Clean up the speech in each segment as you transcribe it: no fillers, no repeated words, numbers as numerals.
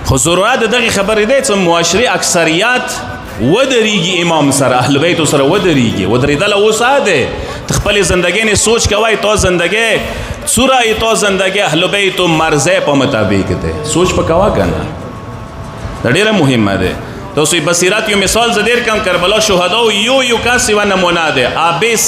خو ضرورت دغه خبرې دی چې معاشري اکثریت ودرېږي امام سره اهل بیتو سره ودرېږي ودرېدل اوس دی خپل زندگی نه سوچ کوي تو زندگی سورای تو زندگی اهل بیتو مرزه په مطابق ده سوچ پکوا کنه دا ډیره مهمه ده تاسو بصیرت یو مثال زدیر کم کربلا شهدا یو کاسی و نمونه ده عابس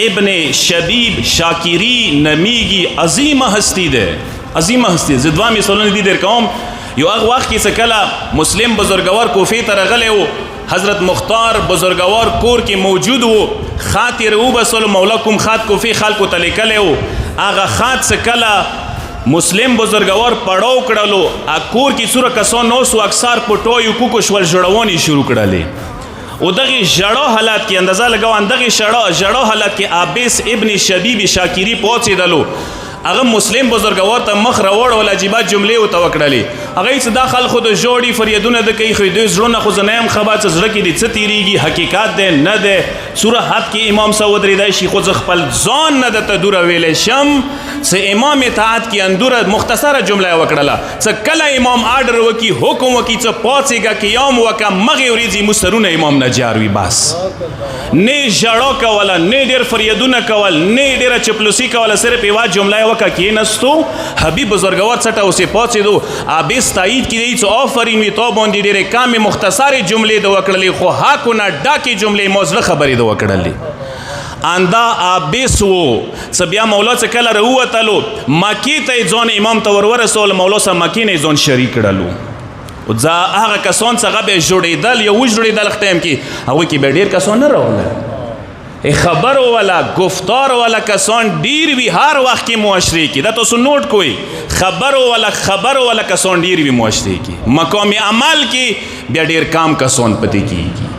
ابن شبیب شاکری نمیگی عظیم هستی ده عظیم هستی زدوا مثالونه دي در کوم یو هغه وخت کې کله مسلم بزرگوار کوفی ته راغلی و حضرت مختار بزرگوار کور کې موجود و خاطر او بسل مولا کوم خات کوفی خلکو ته لیکلی و هغه خات څه کله مسلم بزرگوار پړاو کړلو کور کې څوره کسان نو سو اکثر پټوي کوکو شول جوړونی شروع کړلې او دغه جړو حالات کې اندازه لګاو دغه جړو حالات کې عابس ابن شبیب شاکری پوهڅېدلو هغه مسلم بزرگوار ته مخ راوړ ول عجیبه جملې او توکړلې هغه څه داخل خود جوړي فریادونه د کوي خو د زړه خو زنیم خبات زړه کې دي څه تیریږي حقیقت ده نه ده سوره حد کې امام سعود رضای شي خو خپل ځان نه د تدور ویل شم څه امام اطاعت کې اندوره مختصره جمله وکړه څه کله امام آرډر وکي حکم وکي څه پاتېګه قیام وکا مغه وريزي مسترونه امام نجاروي بس نه جړو کوله نه ډیر فریادونه کول نه ډیر چپلوسی کوله صرف یو جمله وکا کې نستو حبیب بزرگوار څټه اوسه پاتېدو ابي تایید کړي چې آفرین وي تو باندې ډېرې کامې مختصرې جملې د وکړلې خو حقونه ډاکې جملې موزله خبرې د وکړلې اندا ابیس وو څه بیا مولا څه کله راووتلو مکې ته یې ځان امام ته ورورسول مولا سره مکې نه یې ځان شریک کړلو او هغه کسان څخه به جوړېدل یو جوړېدل ختم کې هغوی کې به ډېر کسان نه راغلل خبر والا گفتار والا کسان ډیر وی هر وخت کې معاشري کې دا تاسو نوٹ کوئ خبر والا کسان ډیر وی معاشري کې مقام عمل کې بیا ډیر کام کسان پتی کیږي